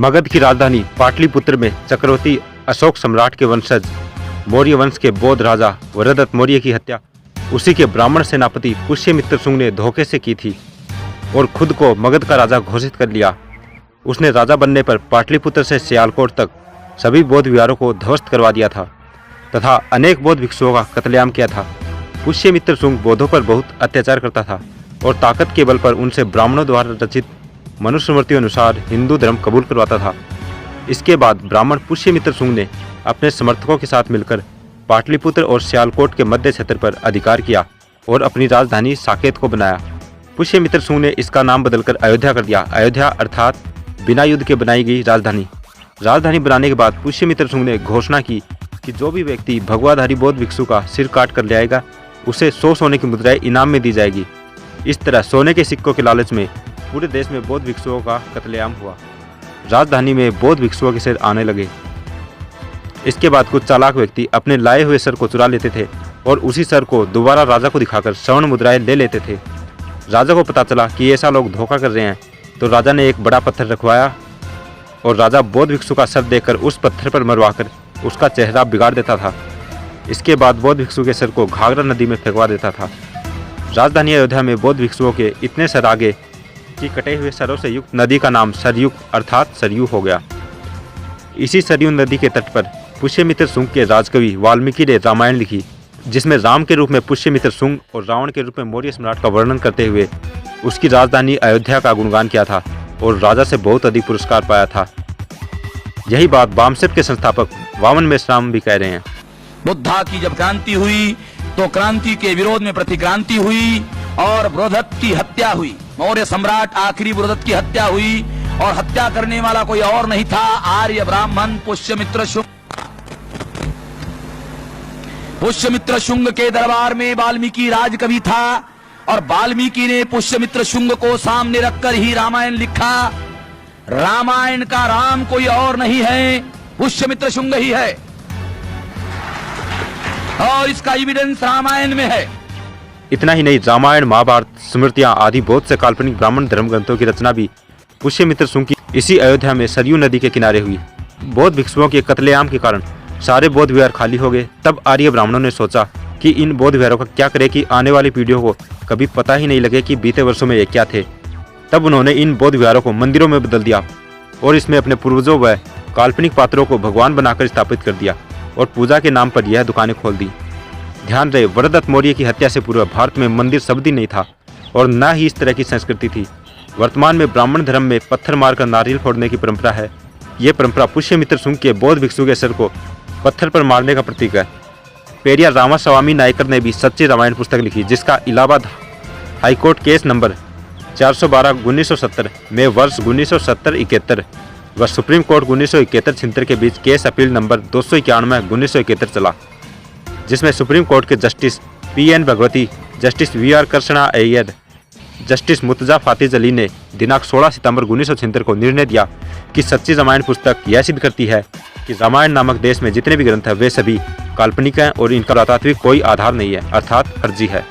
मगध की राजधानी पाटलिपुत्र में चक्रवर्ती अशोक सम्राट के वंशज मौर्य वंश के बौद्ध राजा वरदत्त मौर्य की हत्या उसी के ब्राह्मण सेनापति पुष्यमित्र शुंग ने धोखे से की थी और खुद को मगध का राजा घोषित कर लिया। उसने राजा बनने पर पाटलिपुत्र से सियालकोट तक सभी बौद्ध विहारों को ध्वस्त करवा दिया था तथा अनेक बौद्ध भिक्षुओं का कत्लेआम किया था। पुष्यमित्र शुंग बौद्धों पर बहुत अत्याचार करता था और ताकत के बल पर उनसे ब्राह्मणों द्वारा रचित मनुस्मृति अनुसार हिंदू धर्म कबूल करवाता था। इसके बाद ब्राह्मण पुष्यमित्र शुंग ने अपने समर्थकों के साथ मिलकर पाटलिपुत्र और सियालकोट के मध्य क्षेत्र पर अधिकार किया और अपनी राजधानी साकेत को बनाया। पुष्यमित्र शुंग ने इसका नाम बदलकर अयोध्या कर दिया। अयोध्या अर्थात बिना युद्ध के बनाई गई राजधानी। राजधानी बनाने के बाद पुष्यमित्र शुंग ने घोषणा की कि जो भी व्यक्ति भगवाधारी बौद्ध भिक्षु का सिर काट कर ले आएगा उसे 100 सोने की मुद्राएं इनाम में दी जाएगी। इस तरह सोने के सिक्कों के लालच में पूरे देश में बौद्ध भिक्षुओं का कत्लेआम हुआ। राजधानी में बौद्ध भिक्षुओं के सिर आने लगे। इसके बाद कुछ चालाक व्यक्ति अपने लाए हुए सर को चुरा लेते थे और उसी सर को दोबारा राजा को दिखाकर स्वर्ण मुद्राएं ले लेते थे। राजा को पता चला कि ऐसा लोग धोखा कर रहे हैं तो राजा ने एक बड़ा पत्थर रखवाया और राजा बौद्ध भिक्षु का सर देकर उस पत्थर पर मरवाकर उसका चेहरा बिगाड़ देता था। इसके बाद बौद्ध भिक्षु के सर को घाघरा नदी में फेंकवा देता था। राजधानी अयोध्या में बौद्ध भिक्षुओं के इतने सर आगे कि कटे हुए सरों से युक्त नदी का नाम सरयुग अर्थात सरयू हो गया। इसी सरयू नदी के तट पर पुष्यमित्र शुंग के राजकवि वाल्मीकि ने रामायण लिखी, जिसमें राम के रूप में पुष्यमित्र शुंग और रावण के रूप में मौर्य सम्राट का वर्णन करते हुए उसकी राजधानी अयोध्या का गुणगान किया था और राजा से बहुत अधिक पुरस्कार पाया था। यही बात वामसेप के संस्थापक वामन मेश्राम भी कह रहे हैं। बुद्धा की जब क्रांति हुई तो क्रांति के विरोध में प्रतिक्रांति हुई और बृहदत्त की हत्या हुई। मौर्य सम्राट आखिरी बृहदत्त की हत्या हुई और हत्या करने वाला कोई और नहीं था, आर्य ब्राह्मण पुष्यमित्र शुंग। पुष्यमित्र शुंग के दरबार में वाल्मीकि राजकवि था और वाल्मीकि ने पुष्यमित्र शुंग को सामने रखकर ही रामायण लिखा। रामायण का राम कोई और नहीं है, पुष्यमित्र शुंग ही है और इसका एविडेंस रामायण में है। इतना ही नहीं, रामायण महाभारत स्मृतियां आदि बहुत से काल्पनिक ब्राह्मण धर्म ग्रंथों की रचना भी पुष्यमित्र शुंग की इसी अयोध्या में सरयू नदी के किनारे हुई। बौद्ध भिक्षुओं के कत्लेआम के कारण सारे बौद्ध विहार खाली हो गए। तब आर्य ब्राह्मणों ने सोचा कि इन बौद्ध विहारों का क्या करें कि आने वाली पीढ़ियों को कभी पता ही नहीं लगे कि बीते वर्षों में ये क्या थे। तब उन्होंने इन बौद्ध विहारों को मंदिरों में बदल दिया और इसमें अपने पूर्वजों व काल्पनिक पात्रों को भगवान बनाकर स्थापित कर दिया और पूजा के नाम पर यह दुकानें खोल दी। ध्यान रहे, वरदत्त मौर्य की हत्या से पूर्व भारत में मंदिर शब्द ही नहीं था और न ही इस तरह की संस्कृति थी। वर्तमान में ब्राह्मण धर्म में पत्थर मारकर नारियल फोड़ने की परंपरा है। ये परंपरा पुष्यमित्र शुंग के बौद्ध भिक्षु के सर को पत्थर पर मारने का प्रतीक है। पेरियार रामास्वामी नायकर ने भी सच्ची रामायण पुस्तक लिखी, जिसका इलाहाबाद हाईकोर्ट केस नंबर 412/1970 में वर्ष 1970-71 व सुप्रीम कोर्ट 1971-76 के बीच केस अपील नंबर 291/1971 चला, जिसमें सुप्रीम कोर्ट के justice PN Bhagwati, justice VR Krishna Iyer, justice Murtaza फातिज अली ने दिनांक 16 सितंबर 1976 को निर्णय दिया कि सच्ची रामायण पुस्तक यह सिद्ध करती है कि रामायण नामक देश में जितने भी ग्रंथ हैं वे सभी काल्पनिक हैं और इनका पुरातात्विक कोई आधार नहीं है, अर्थात फर्जी है।